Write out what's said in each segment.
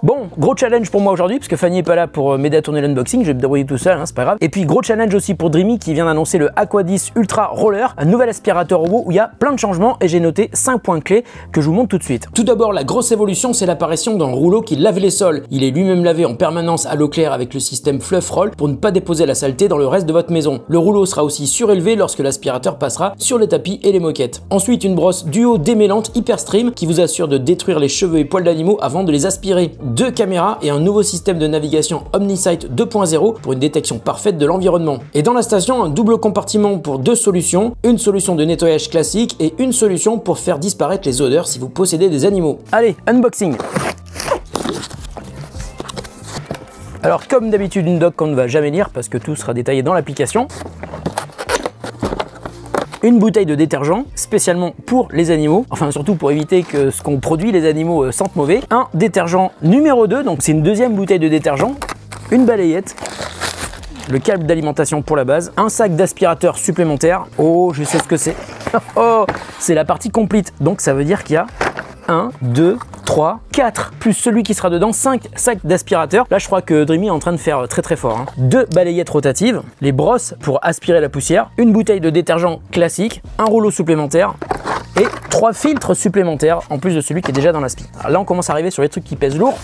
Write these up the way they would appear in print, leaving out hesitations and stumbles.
Bon, gros challenge pour moi aujourd'hui, parce que Fanny est pas là pour m'aider à tourner l'unboxing, je vais me débrouiller tout seul, hein, c'est pas grave. Et puis gros challenge aussi pour Dreamy qui vient d'annoncer le Aqua 10 Ultra Roller, un nouvel aspirateur robot où il y a plein de changements et j'ai noté 5 points clés que je vous montre tout de suite. Tout d'abord, la grosse évolution, c'est l'apparition d'un rouleau qui lave les sols. Il est lui-même lavé en permanence à l'eau claire avec le système Fluff Roll pour ne pas déposer la saleté dans le reste de votre maison. Le rouleau sera aussi surélevé lorsque l'aspirateur passera sur les tapis et les moquettes. Ensuite, une brosse duo démêlante Hyper Stream qui vous assure de détruire les cheveux et poils d'animaux avant de les aspirer. 2 caméras et un nouveau système de navigation OmniSight 2.0 pour une détection parfaite de l'environnement. Et dans la station, un double compartiment pour 2 solutions, une solution de nettoyage classique et une solution pour faire disparaître les odeurs si vous possédez des animaux. Allez, unboxing. Alors comme d'habitude, une doc qu'on ne va jamais lire parce que tout sera détaillé dans l'application. Une bouteille de détergent spécialement pour les animaux, enfin surtout pour éviter que ce qu'on produit les animaux sentent mauvais. Un détergent numéro 2, donc c'est une deuxième bouteille de détergent. Une balayette, le câble d'alimentation pour la base, un sac d'aspirateur supplémentaire. Oh, je sais ce que c'est. Oh, c'est la partie complète, donc ça veut dire qu'il y a 1, 2, 3, 4, plus celui qui sera dedans, 5 sacs d'aspirateur. Là, je crois que Dreamy est en train de faire très très fort. 2 balayettes rotatives, les brosses pour aspirer la poussière, une bouteille de détergent classique, un rouleau supplémentaire et 3 filtres supplémentaires en plus de celui qui est déjà dans l'aspi. Là, on commence à arriver sur les trucs qui pèsent lourd.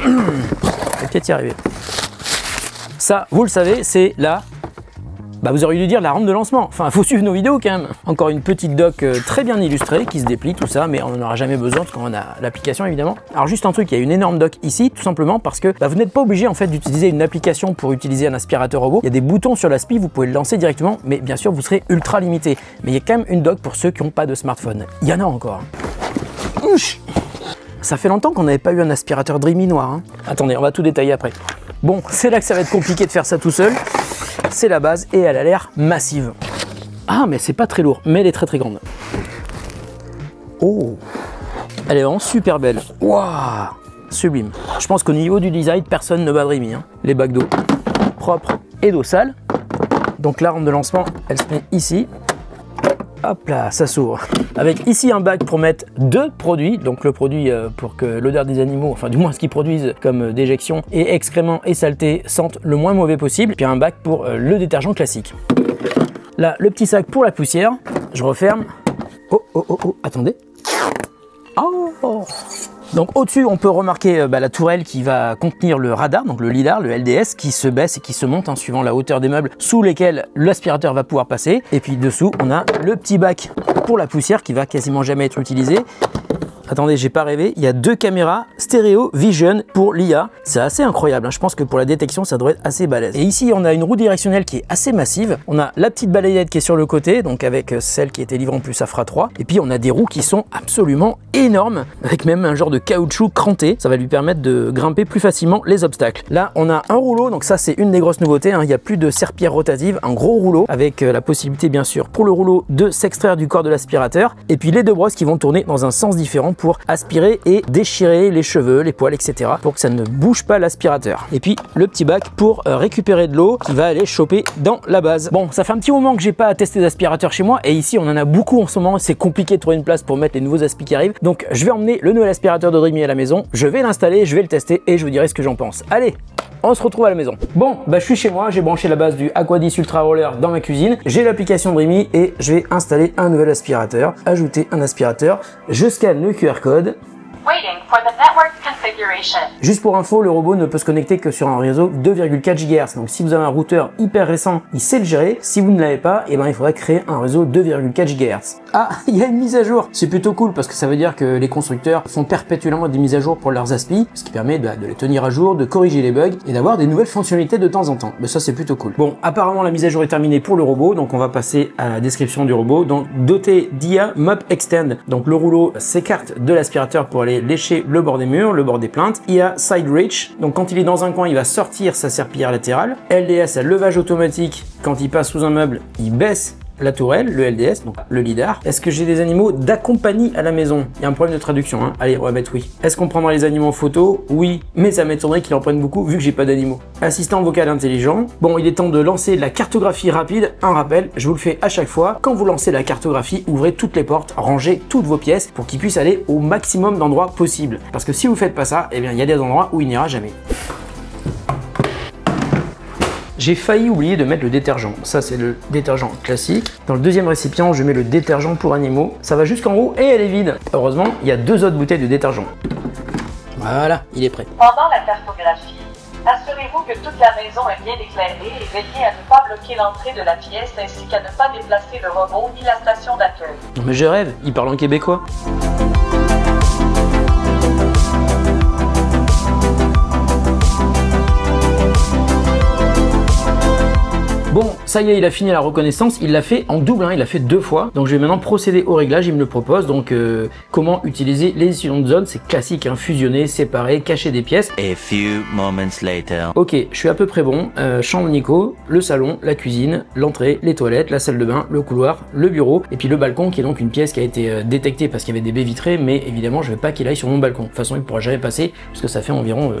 On va peut-être y arriver. Ça, vous le savez, c'est la... Bah vous auriez dû dire la rampe de lancement, enfin faut suivre nos vidéos quand même. Encore une petite doc très bien illustrée qui se déplie tout ça, mais on n'en aura jamais besoin parce qu'on a l'application évidemment. Alors juste un truc, il y a une énorme doc ici tout simplement parce que vous n'êtes pas obligé en fait d'utiliser une application pour utiliser un aspirateur robot. Il y a des boutons sur l'aspi, vous pouvez le lancer directement, mais bien sûr vous serez ultra limité. Mais il y a quand même une doc pour ceux qui n'ont pas de smartphone. Il y en a encore. Ouch. Ça fait longtemps qu'on n'avait pas eu un aspirateur Dreamy noir. Hein. Attendez, on va tout détailler après. Bon, c'est là que ça va être compliqué de faire ça tout seul. C'est la base et elle a l'air massive. Ah, mais c'est pas très lourd, mais elle est très très grande. Oh, elle est vraiment super belle. Waouh, sublime. Je pense qu'au niveau du design, personne ne bat Dreamy. Hein. Les bacs d'eau propres et d'eau sale. Donc la rampe de lancement, elle se met ici. Hop là, ça s'ouvre. Avec ici un bac pour mettre 2 produits, donc le produit pour que l'odeur des animaux, enfin du moins ce qu'ils produisent comme déjection et excréments et saleté sentent le moins mauvais possible. Puis un bac pour le détergent classique. Là, le petit sac pour la poussière. Je referme. Oh, oh, oh, oh, attendez. Oh. Donc au-dessus, on peut remarquer la tourelle qui va contenir le radar, donc le lidar, le LDS, qui se baisse et qui se monte suivant la hauteur des meubles sous lesquels l'aspirateur va pouvoir passer. Et puis dessous, on a le petit bac pour la poussière qui va quasiment jamais être utilisé. Attendez, j'ai pas rêvé, il y a 2 caméras stéréo vision pour l'IA. C'est assez incroyable, hein. Je pense que pour la détection, ça devrait être assez balèze. Et ici, on a une roue directionnelle qui est assez massive. On a la petite balayette qui est sur le côté, donc avec celle qui était livrée en plus, ça fera 3. Et puis, on a des roues qui sont absolument énormes, avec même un genre de caoutchouc cranté. Ça va lui permettre de grimper plus facilement les obstacles. Là, on a un rouleau, donc ça, c'est une des grosses nouveautés. Hein. Il n'y a plus de serpillère rotative, un gros rouleau, avec la possibilité, bien sûr, pour le rouleau de s'extraire du corps de l'aspirateur. Et puis, les 2 brosses qui vont tourner dans un sens différent pour aspirer et déchirer les cheveux, les poils, etc. pour que ça ne bouge pas l'aspirateur. Et puis le petit bac pour récupérer de l'eau qui va aller choper dans la base. Bon, ça fait un petit moment que j'ai pas testé d'aspirateur chez moi et ici on en a beaucoup en ce moment. C'est compliqué de trouver une place pour mettre les nouveaux aspi qui arrivent. Donc je vais emmener le nouvel aspirateur de Dreamy à la maison. Je vais l'installer, je vais le tester et je vous dirai ce que j'en pense. Allez, on se retrouve à la maison. Bon, je suis chez moi, j'ai branché la base du Aqua 10 Ultra Roller dans ma cuisine. J'ai l'application Dreamy et je vais installer un nouvel aspirateur, ajouter un aspirateur. Je scanne le QR code. Waiting for the network configuration. Juste pour info, le robot ne peut se connecter que sur un réseau 2,4 GHz. Donc si vous avez un routeur hyper récent, il sait le gérer. Si vous ne l'avez pas, il faudrait créer un réseau 2,4 GHz. Ah, il y a une mise à jour. C'est plutôt cool parce que ça veut dire que les constructeurs font perpétuellement des mises à jour pour leurs aspi, ce qui permet de les tenir à jour, de corriger les bugs et d'avoir des nouvelles fonctionnalités de temps en temps. Mais ça, c'est plutôt cool. Bon, apparemment, la mise à jour est terminée pour le robot, donc on va passer à la description du robot. Donc, doté d'IA Mop Extend. Donc, le rouleau s'écarte de l'aspirateur pour aller lécher le bord des murs, le bord des plaintes. IA Side Reach. Donc, quand il est dans un coin, il va sortir sa serpillière latérale. LDS à levage automatique. Quand il passe sous un meuble, il baisse la tourelle, le LDS, donc le lidar. Est-ce que j'ai des animaux d'accompagnie à la maison? Il y a un problème de traduction, hein. Allez, on va mettre oui. Est-ce qu'on prendra les animaux en photo? Oui, mais ça m'étonnerait qu'il en prenne beaucoup vu que j'ai pas d'animaux. Assistant vocal intelligent. Bon, il est temps de lancer la cartographie rapide. Un rappel, je vous le fais à chaque fois. Quand vous lancez la cartographie, ouvrez toutes les portes, rangez toutes vos pièces pour qu'ils puissent aller au maximum d'endroits possibles. Parce que si vous faites pas ça, eh bien il y a des endroits où il n'ira jamais. J'ai failli oublier de mettre le détergent. Ça, c'est le détergent classique. Dans le deuxième récipient, je mets le détergent pour animaux. Ça va jusqu'en haut et elle est vide. Heureusement, il y a 2 autres bouteilles de détergent. Voilà, il est prêt. Pendant la cartographie, assurez-vous que toute la maison est bien éclairée et veillez à ne pas bloquer l'entrée de la pièce ainsi qu'à ne pas déplacer le robot ni la station d'accueil. Non mais je rêve, il parle en québécois. Bon, ça y est, il a fini la reconnaissance, il l'a fait en double, hein, il l'a fait 2 fois. Donc je vais maintenant procéder au réglage, il me le propose. Donc comment utiliser les décisions de zone, c'est classique, hein, fusionner, séparer, cacher des pièces. A few moments later. Ok, je suis à peu près bon. Chambre Nico, le salon, la cuisine, l'entrée, les toilettes, la salle de bain, le couloir, le bureau, et puis le balcon qui est donc une pièce qui a été détectée parce qu'il y avait des baies vitrées, mais évidemment je veux pas qu'il aille sur mon balcon. De toute façon il pourra jamais passer, parce que ça fait environ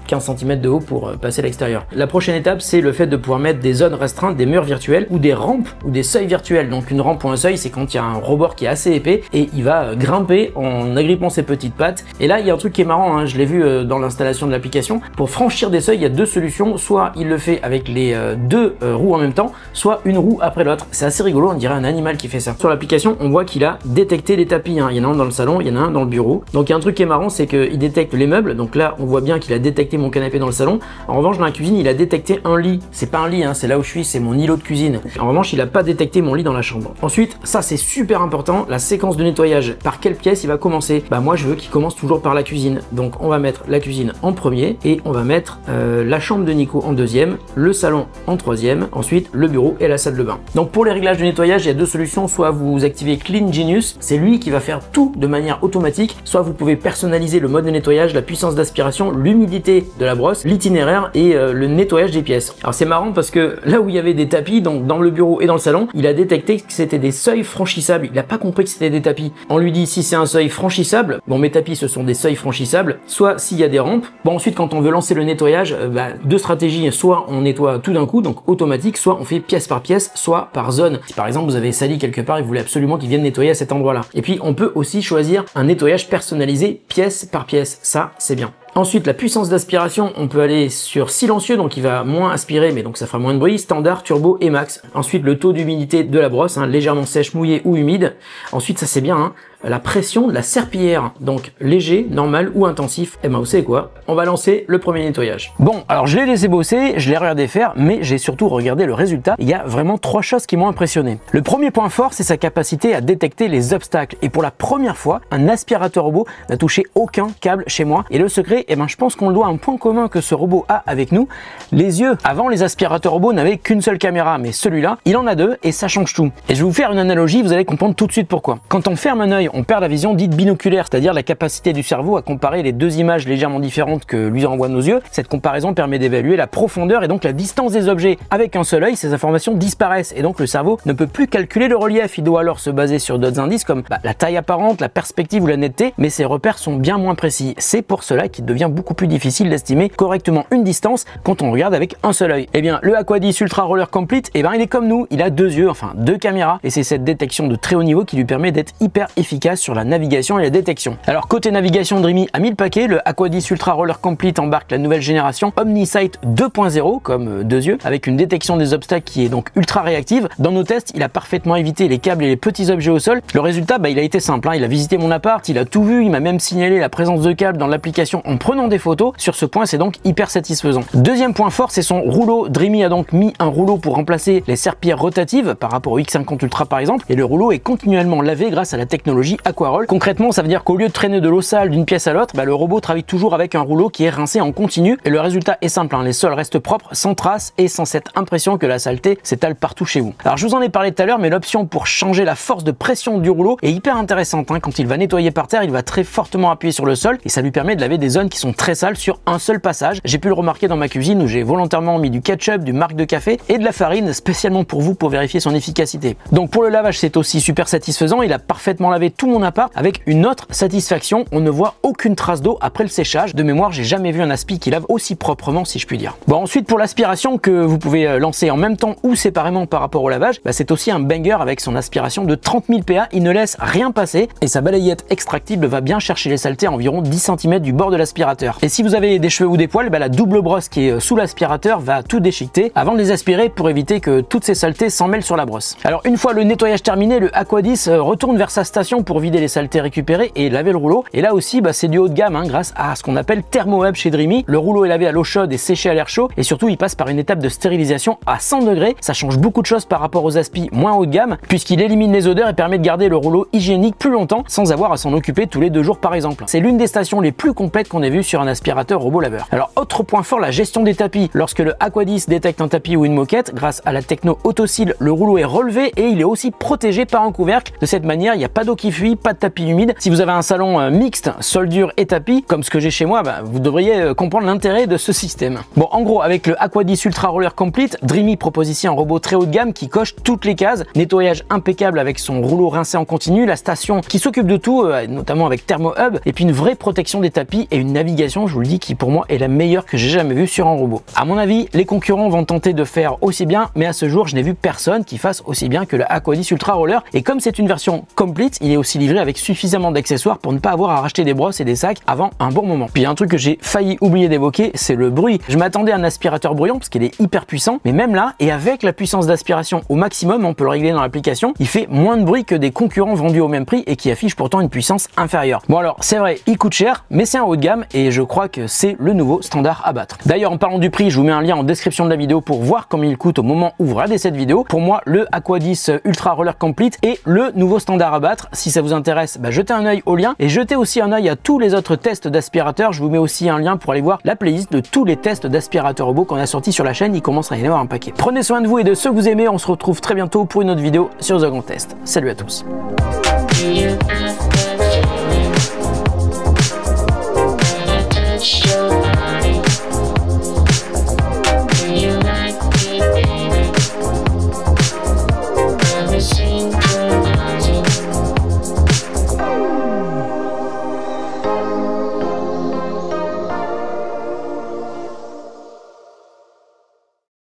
15 cm de haut pour passer à l'extérieur. La prochaine étape, c'est le fait de pouvoir mettre des zones restreintes, des murs virtuels ou des rampes ou des seuils virtuels. Donc une rampe ou un seuil, c'est quand il y a un rebord qui est assez épais et il va grimper en agrippant ses petites pattes. Et là, il y a un truc qui est marrant, hein, je l'ai vu dans l'installation de l'application. Pour franchir des seuils, il y a 2 solutions. Soit il le fait avec les 2 roues en même temps, soit une roue après l'autre. C'est assez rigolo, on dirait un animal qui fait ça. Sur l'application, on voit qu'il a détecté les tapis. Hein. Il y en a un dans le salon, il y en a un dans le bureau. Donc il y a un truc qui est marrant, c'est qu'il détecte les meubles. Donc là, on voit bien qu'il a détecté mon canapé dans le salon. En revanche, dans la cuisine, il a détecté un lit. C'est pas un lit, hein, c'est là où je suis, c'est mon îlot de cuisine. En revanche, il a pas détecté mon lit dans la chambre. Ensuite, ça c'est super important, la séquence de nettoyage. Par quelle pièce il va commencer? Bah moi, je veux qu'il commence toujours par la cuisine. Donc on va mettre la cuisine en premier et on va mettre la chambre de Nico en deuxième, le salon en troisième, ensuite le bureau et la salle de bain. Donc pour les réglages de nettoyage, il y a 2 solutions. Soit vous activez Clean Genius, c'est lui qui va faire tout de manière automatique. Soit vous pouvez personnaliser le mode de nettoyage, la puissance d'aspiration, l'humidité de la brosse, l'itinéraire et le nettoyage des pièces. Alors c'est marrant parce que là où il y avait des tapis, donc dans le bureau et dans le salon, il a détecté que c'était des seuils franchissables. Il n'a pas compris que c'était des tapis. On lui dit si c'est un seuil franchissable, bon mes tapis ce sont des seuils franchissables, soit s'il y a des rampes. Bon ensuite quand on veut lancer le nettoyage, 2 stratégies, soit on nettoie tout d'un coup, donc automatique, soit on fait pièce par pièce, soit par zone. Si par exemple vous avez sali quelque part et vous voulez absolument qu'il vienne nettoyer à cet endroit là. Et puis on peut aussi choisir un nettoyage personnalisé pièce par pièce, ça c'est bien. Ensuite, la puissance d'aspiration, on peut aller sur silencieux, donc il va moins aspirer, mais donc ça fera moins de bruit, standard, turbo et max. Ensuite, le taux d'humidité de la brosse, hein, légèrement sèche, mouillée ou humide. Ensuite, ça c'est bien, hein, la pression de la serpillière, donc léger, normal ou intensif. Et ben vous savez quoi, on va lancer le premier nettoyage. Bon, alors je l'ai laissé bosser, je l'ai regardé faire, mais j'ai surtout regardé le résultat. Il y a vraiment 3 choses qui m'ont impressionné. Le premier point fort, c'est sa capacité à détecter les obstacles. Et pour la première fois, un aspirateur robot n'a touché aucun câble chez moi. Et le secret, eh ben, je pense qu'on le doit à un point commun que ce robot a avec nous, les yeux. Avant, les aspirateurs robots n'avaient qu'une seule caméra, mais celui-là, il en a 2 et ça change tout. Et je vais vous faire une analogie, vous allez comprendre tout de suite pourquoi. Quand on ferme un œil, on perd la vision dite binoculaire, c'est-à-dire la capacité du cerveau à comparer les 2 images légèrement différentes que lui envoient nos yeux. Cette comparaison permet d'évaluer la profondeur et donc la distance des objets. Avec un seul œil, ces informations disparaissent et donc le cerveau ne peut plus calculer le relief. Il doit alors se baser sur d'autres indices comme la taille apparente, la perspective ou la netteté, mais ces repères sont bien moins précis. C'est pour cela qu'il devient beaucoup plus difficile d'estimer correctement une distance quand on regarde avec un seul œil. Et bien, le Aquadis Ultra Roller Complete, et ben il est comme nous, il a 2 yeux, enfin 2 caméras, et c'est cette détection de très haut niveau qui lui permet d'être hyper efficace sur la navigation et la détection. Alors côté navigation, Dreamy a mis le paquet, le Aquadis Ultra Roller Complete embarque la nouvelle génération OmniSight 2.0 comme 2 yeux, avec une détection des obstacles qui est donc ultra réactive. Dans nos tests, il a parfaitement évité les câbles et les petits objets au sol. Le résultat, il a été simple, hein. Il a visité mon appart, il a tout vu, il m'a même signalé la présence de câbles dans l'application en prenant des photos. Sur ce point, c'est donc hyper satisfaisant. Deuxième point fort, c'est son rouleau. Dreamy a donc mis un rouleau pour remplacer les serpillères rotatives par rapport au X50 Ultra par exemple, et le rouleau est continuellement lavé grâce à la technologie technologie Aquaroll. Concrètement, ça veut dire qu'au lieu de traîner de l'eau sale d'une pièce à l'autre, le robot travaille toujours avec un rouleau qui est rincé en continu et le résultat est simple, les sols restent propres, sans traces et sans cette impression que la saleté s'étale partout chez vous. Alors je vous en ai parlé tout à l'heure, mais l'option pour changer la force de pression du rouleau est hyper intéressante. Quand il va nettoyer par terre, il va très fortement appuyer sur le sol et ça lui permet de laver des zones qui sont très sales sur un seul passage. J'ai pu le remarquer dans ma cuisine où j'ai volontairement mis du ketchup, du marc de café et de la farine spécialement pour vous pour vérifier son efficacité. Donc pour le lavage, c'est aussi super satisfaisant. Il a parfaitement lavé tout mon appart avec une autre satisfaction. On ne voit aucune trace d'eau après le séchage. De mémoire, j'ai jamais vu un aspi qui lave aussi proprement, si je puis dire. Bon, ensuite pour l'aspiration que vous pouvez lancer en même temps ou séparément par rapport au lavage, c'est aussi un banger avec son aspiration de 30 000 PA. Il ne laisse rien passer et sa balayette extractible va bien chercher les saletés à environ 10 cm du bord de l'aspirateur. Et si vous avez des cheveux ou des poils, la double brosse qui est sous l'aspirateur va tout déchiqueter avant de les aspirer pour éviter que toutes ces saletés s'en mêlent sur la brosse. Alors une fois le nettoyage terminé, le Aquadis retourne vers sa station pour vider les saletés récupérées et laver le rouleau. Et là aussi, c'est du haut de gamme grâce à ce qu'on appelle Thermo Hub chez Dreamy. Le rouleau est lavé à l'eau chaude et séché à l'air chaud et surtout il passe par une étape de stérilisation à 100 degrés. Ça change beaucoup de choses par rapport aux aspis moins haut de gamme puisqu'il élimine les odeurs et permet de garder le rouleau hygiénique plus longtemps sans avoir à s'en occuper tous les 2 jours par exemple. C'est l'une des stations les plus complètes qu'on ait vues sur un aspirateur robot laveur. Alors autre point fort, la gestion des tapis. Lorsque le Aquadis détecte un tapis ou une moquette, grâce à la techno Autosil, le rouleau est relevé et il est aussi protégé par un couvercle. De cette manière, il n'y a pas d'eau qui fuit, pas de tapis humide. Si vous avez un salon mixte, sol dur et tapis, comme ce que j'ai chez moi, vous devriez comprendre l'intérêt de ce système. Bon, en gros, avec le Aquadis Ultra Roller Complete, Dreamy propose ici un robot très haut de gamme qui coche toutes les cases. Nettoyage impeccable avec son rouleau rincé en continu, la station qui s'occupe de tout, notamment avec Thermo Hub, et puis une vraie protection des tapis et une navigation, je vous le dis, qui pour moi est la meilleure que j'ai jamais vue sur un robot. À mon avis, les concurrents vont tenter de faire aussi bien, mais à ce jour, je n'ai vu personne qui fasse aussi bien que le Aquadis Ultra Roller. Et comme c'est une version complete, il est aussi livré avec suffisamment d'accessoires pour ne pas avoir à racheter des brosses et des sacs avant un bon moment. Puis un truc que j'ai failli oublier d'évoquer, c'est le bruit. Je m'attendais à un aspirateur bruyant parce qu'il est hyper puissant, mais même là, et avec la puissance d'aspiration au maximum, on peut le régler dans l'application, il fait moins de bruit que des concurrents vendus au même prix et qui affichent pourtant une puissance inférieure. Bon alors, c'est vrai, il coûte cher, mais c'est un haut de gamme et je crois que c'est le nouveau standard à battre. D'ailleurs, en parlant du prix, je vous mets un lien en description de la vidéo pour voir combien il coûte au moment où vous regardez cette vidéo. Pour moi, le Aquadis Ultra Roller Complete est le nouveau standard à battre. Si ça vous intéresse, jetez un œil au lien et jetez aussi un œil à tous les autres tests d'aspirateurs. Je vous mets aussi un lien pour aller voir la playlist de tous les tests d'aspirateurs robots qu'on a sortis sur la chaîne. Il commence à y en avoir un paquet. Prenez soin de vous et de ceux que vous aimez. On se retrouve très bientôt pour une autre vidéo sur The Grand Test. Salut à tous.